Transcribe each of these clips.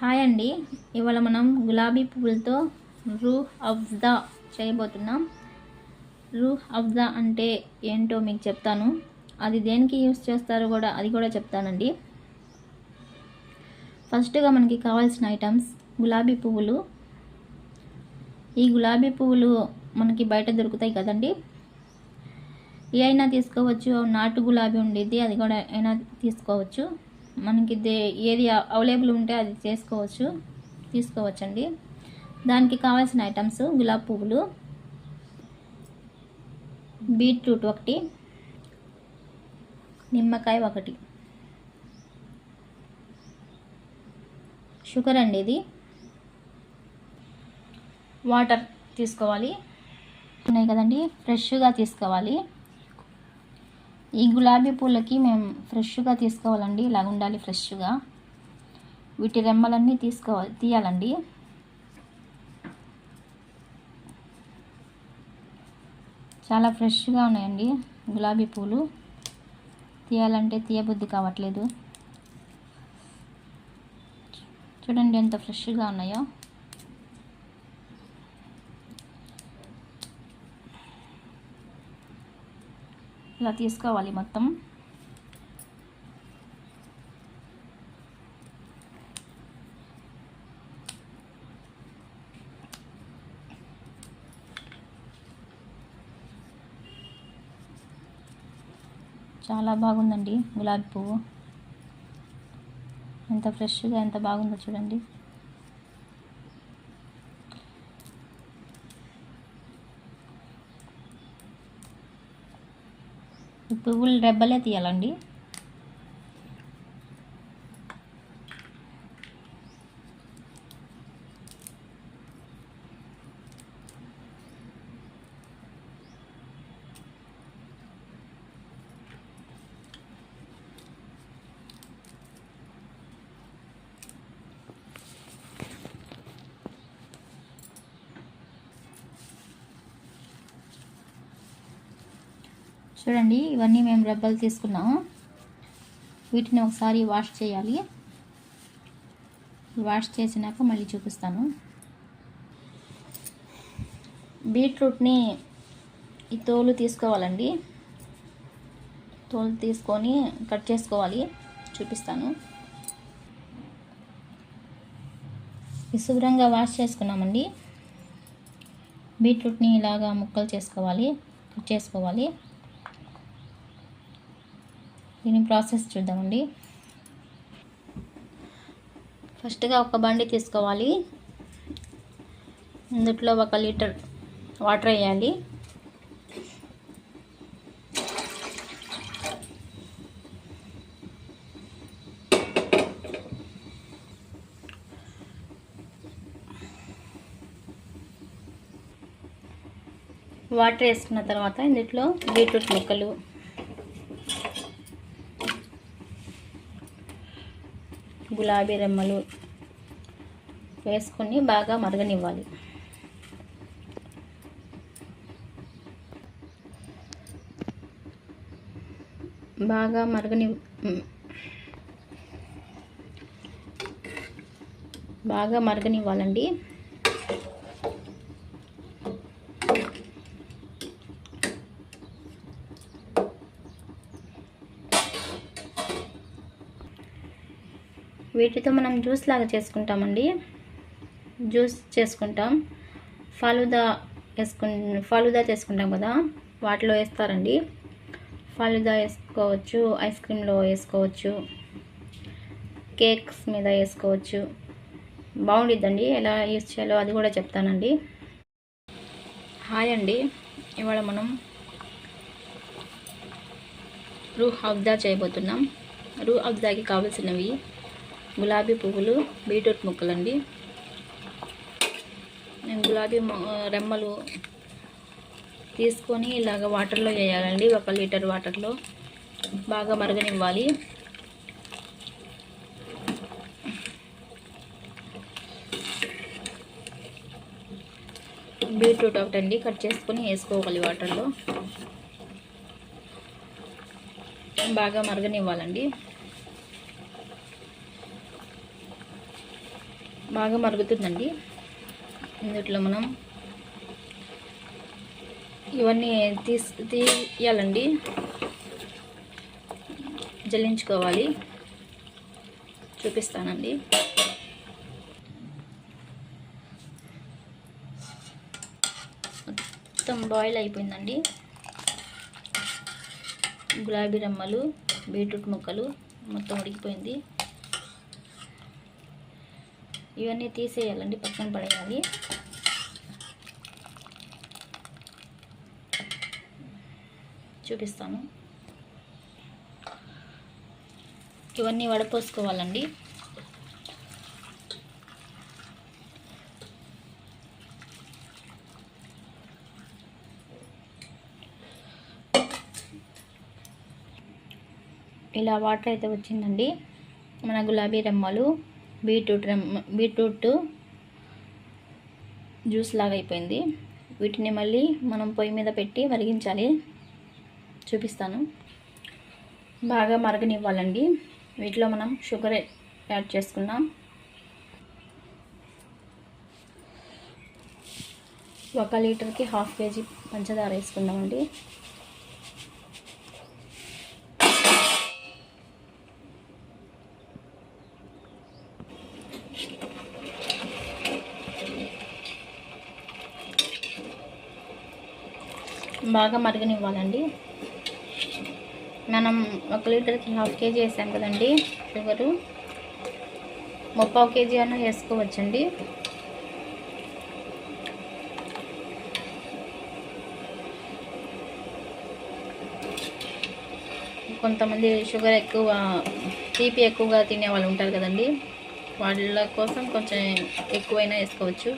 Hi అండి. ఇవాళ మనం గులాబీ పువ్వులతో రూహ్ అఫ్జా చేయబోతున్నాం. రూహ్ అఫ్జా అంటే ఏంటో మీకు చెప్తాను. అది దేనికి యూస్ చేస్తారో అది కూడా చెప్తానండి. ఫస్ట్గా మనకి కావాల్సిన ఐటమ్స్ గులాబీ పువ్వులు. ఈ గులాబీ పువ్వులు మనకి బయట దొరుకుతాయి కదండి. ఏ అయినా తీసుకోవచ్చు. నాటు గులాబీ ఉండేది, అది కూడా అయినా తీసుకోవచ్చు. మనకి ఏది అవైలబుల్ ఉంటే అది తీసుకోవచ్చండి. దానికి కావాల్సిన ఐటమ్స్ గులాబీ పువ్వులు, బీట్రూట్ 1, నిమ్మకాయ 1, షుగర్ అండి, ఇది వాటర్ తీసుకోవాలి. ఉన్నాయి కదండి, ఫ్రెష్గా తీసుకోవాలి. ఈ గులాబీ పూలకి మేము ఫ్రెష్గా తీసుకోవాలండి. ఇలాగ ఉండాలి ఫ్రెష్గా. వీటి రెమ్మలన్నీ తీయాలండి. చాలా ఫ్రెష్గా ఉన్నాయండి గులాబీ పూలు. తీయాలంటే తీయబుద్ధి కావట్లేదు. చూడండి ఎంత ఫ్రెష్గా ఉన్నాయో. ఇలా తీసుకోవాలి మొత్తం. చాలా బాగుందండి గులాబీ పువ్వు. ఎంత ఫ్రెష్గా ఎంత బాగుందో చూడండి. ఈ పువ్వులు రెబ్బలే తీయాలండి. చూడండి, ఇవన్నీ మేము రెబ్బలు తీసుకున్నాము. వీటిని ఒకసారి వాష్ చేయాలి. వాష్ చేసినాక మళ్ళీ చూపిస్తాను. బీట్రూట్ని ఈ తోలు తీసుకోవాలండి. తోలు తీసుకొని కట్ చేసుకోవాలి. చూపిస్తాను. శుభ్రంగా వాష్ చేసుకున్నామండి. బీట్రూట్ని ఇలాగా ముక్కలు కట్ చేసుకోవాలి. దీని ప్రాసెస్ చూద్దామండి. ఫస్ట్గా ఒక బండి తీసుకోవాలి. ఇందులో 1 లీటర్ వాటర్ వేయాలి. వాటర్ వేసుకున్న తర్వాత ఇందులో బీట్రూట్ ముక్కలు, గులాబీ రెమ్మలు వేసుకొని బాగా మరగనివ్వాలి. బాగా మరగనివ్వాలండి. వీటితో మనం జ్యూస్ లాగా చేసుకుంటామండి. జ్యూస్ చేసుకుంటాం. ఫాలుదా చేసుకుంటాం కదా, వాటిలో వేస్తారండి. ఫాలుదా వేసుకోవచ్చు, ఐస్ క్రీమ్లో వేసుకోవచ్చు, కేక్స్ మీద వేసుకోవచ్చు. బాగుండిద్దండి. ఎలా యూస్ చేయాలో అది కూడా చెప్తానండి. హాయ్ అండి. ఇవాళ మనం రూహ్ అఫ్జా చేయబోతున్నాం. రూహ్ అఫ్జాకి కావాల్సినవి గులాబీ పువ్వులు, బీట్రూట్ ముక్కలండి. నేను గులాబీ రెమ్మలు తీసుకొని ఇలాగ వాటర్లో వేయాలండి. 1 లీటర్ వాటర్లో బాగా మరగనివ్వాలి. బీట్రూట్ ఒకటండి కట్ చేసుకొని వేసుకోవాలి. వాటర్లో బాగా మరగనివ్వాలండి. బాగా మరుగుతుందండి. ఇందులో మనం ఇవన్నీ తీయాలండి, జల్లించుకోవాలి. చూపిస్తానండి. మొత్తం బాయిల్ అయిపోయిందండి. గులాబీ రెమ్మలు, బీట్రూట్ ముక్కలు మొత్తం ఉడికిపోయింది. ఇవన్నీ తీసేయాలండి, పక్కన పడేయాలి. చూపిస్తాను. ఇవన్నీ వడపోసుకోవాలండి. ఇలా వాటర్ అయితే వచ్చిందండి. మన గులాబీ రెమ్మలు, బీట్రూట్ జ్యూస్ లాగా అయిపోయింది. వీటిని మళ్ళీ మనం పొయ్యి మీద పెట్టి మరిగించాలి. చూపిస్తాను. బాగా మరగనివ్వాలండి. వీటిలో మనం షుగర్ యాడ్ చేసుకున్నాం. ఒక లీటర్కి 1/2 kg పంచదార వేసుకుందామండి. బాగా మరగనివ్వాలండి. మనం 1 లీటర్కి 1/2 kg వేసాం కదండి షుగరు. 3/4 kg అయినా వేసుకోవచ్చండి. కొంతమంది షుగర్ తీపి ఎక్కువగా తినే వాళ్ళు ఉంటారు కదండి, వాళ్ళ కోసం కొంచెం ఎక్కువైనా వేసుకోవచ్చు.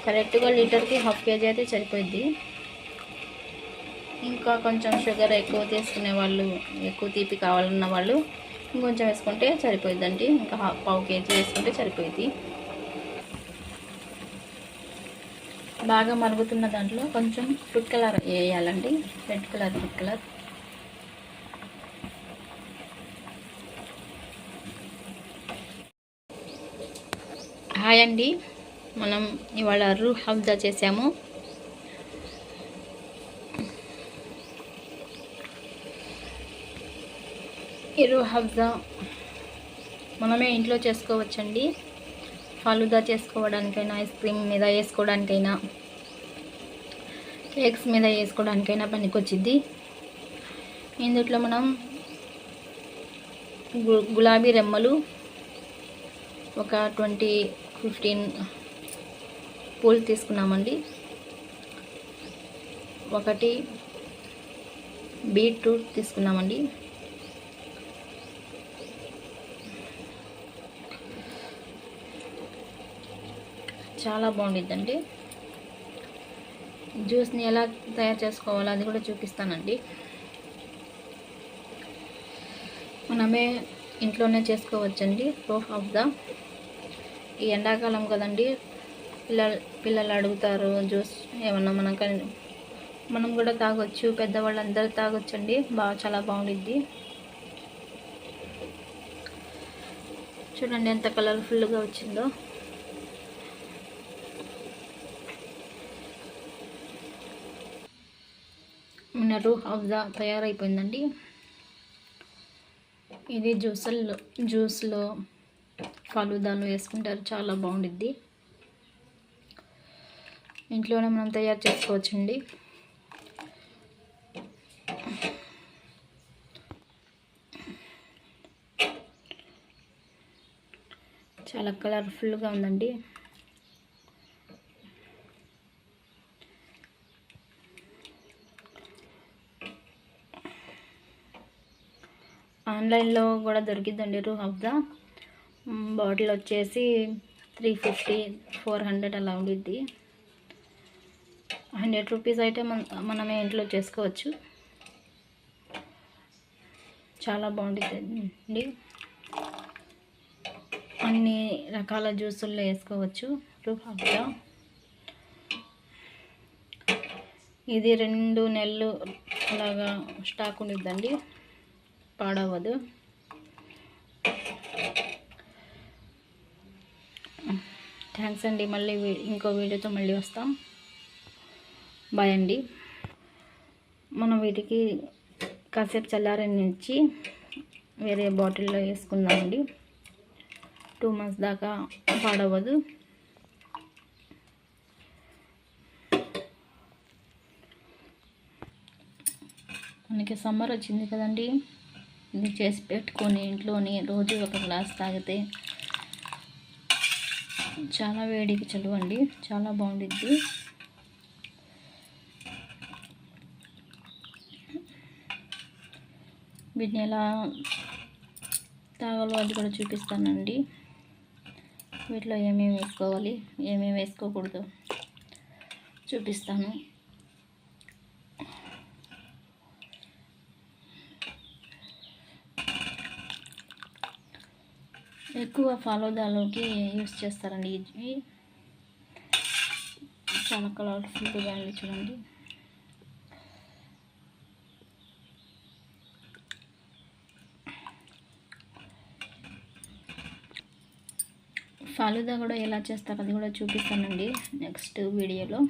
కరెక్ట్గా లీటర్కి 1/2 kg అయితే సరిపోద్ది. ఇంకా కొంచెం షుగర్ ఎక్కువ తీసుకునే వాళ్ళు, ఎక్కువ తీపి కావాలన్న వాళ్ళు ఇంకొంచెం వేసుకుంటే సరిపోద్దండి. ఇంకా 1/4 kg వేసుకుంటే సరిపోద్ది. బాగా మరుగుతున్న దాంట్లో కొంచెం ఫుడ్ కలర్ వేయాలండి, red colour food colour. Hi అండి, మనం ఇవాళ రూహ్ అఫ్జా చేసాము. ఈ రూహ్ అఫ్జా మనమే ఇంట్లో చేసుకోవచ్చండి. ఫలుదా చేసుకోవడానికైనా, ఐస్ క్రీమ్ మీద వేసుకోవడానికైనా, కేక్స్ మీద వేసుకోవడానికైనా పనికొచ్చిద్ది. ఇందులో మనం గులాబీ రెమ్మలు ఒక 15 పూలు తీసుకున్నామండి. 1 బీట్రూట్ తీసుకున్నామండి. చాలా బాగుండిద్దండి. జ్యూస్ని ఎలా తయారు చేసుకోవాలో అది కూడా చూపిస్తానండి. మనమే ఇంట్లోనే చేసుకోవచ్చండి రూహ్ అఫ్జా. ఈ ఎండాకాలం కదండి, పిల్లలు అడుగుతారు జ్యూస్ ఏమన్నా, మనం కూడా తాగొచ్చు, పెద్దవాళ్ళందరూ తాగొచ్చండి. చాలా బాగుండిద్ది. చూడండి ఎంత కలర్ఫుల్గా వచ్చిందో. మన రూహ్ అఫ్జా తయారైపోయిందండి. ఇది జ్యూస్లో ఫలుదాలు వేసుకుంటారు, చాలా బాగుండిద్ది. ఇంట్లోనే మనం తయారు చేసుకోవచ్చండి. చాలా కలర్ఫుల్గా ఉందండి. ఆన్లైన్లో కూడా దొరికిద్దండి రూహ్ అఫ్జా. బాటిల్ వచ్చేసి 350, 400 అలా ఉండిద్ది. 100 రూపీస్ అయితే మనమే ఇంట్లో చేసుకోవచ్చు. చాలా బాగుంటుంది. అన్ని రకాల జ్యూసుల్లో వేసుకోవచ్చు రూహ్ అఫ్జా. ఇది 2 నెలలు అలాగా స్టాక్ ఉండిద్దండి, పాడవదు. థ్యాంక్స్ అండి. మళ్ళీ ఇంకో వీడియోతో మళ్ళీ వస్తాం. బాయ్ అండి. మనం వీటికి కాసేపు చల్లారనిచ్చి వేరే బాటిల్లో వేసుకుందామండి. 2 months దాకా పాడవదు. మనకి సమ్మర్ వచ్చింది కదండి, ఇది చేసి పెట్టుకొని ఇంట్లోని రోజు ఒక గ్లాస్ తాగితే చాలా వేడికి చలువండి, చాలా బాగుండిద్ది. వీటిని ఎలా తాగాలో అది కూడా చూపిస్తానండి. వీటిలో ఏమేమి వేసుకోవాలి, ఏమేమి వేసుకోకూడదు చూపిస్తాను. ఎక్కువ ఫాలోదాలోకి యూస్ చేస్తారండి. ఇది చాలా కలర్ఫుల్గా ఉంది చూడండి. ఫాలుదా కూడా ఎలా చేస్తారు అది కూడా చూపిస్తానండి నెక్స్ట్ వీడియోలో.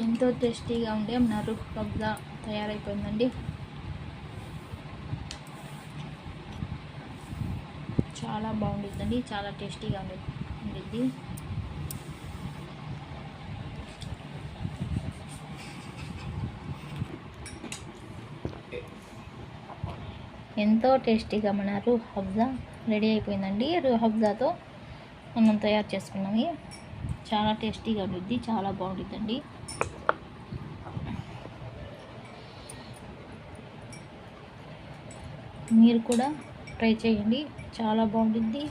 ఎంతో టేస్టీగా ఉండే మన రూహ్ అఫ్జా తయారైపోయిందండి. చాలా బాగుండిద్దండి, చాలా టేస్టీగా ఉండిద్ది. ఎంతో టేస్టీగా మన రూహ్ అఫ్జా రెడీ అయిపోయిందండి. రూహ్ అఫ్జాతో మనం తయారు చేసుకున్నాము. చాలా టేస్టీగా ఉండిద్ది, చాలా బాగుండిద్దండి. మీరు కూడా ట్రై చేయండి, చాలా బాగుండిద్ది.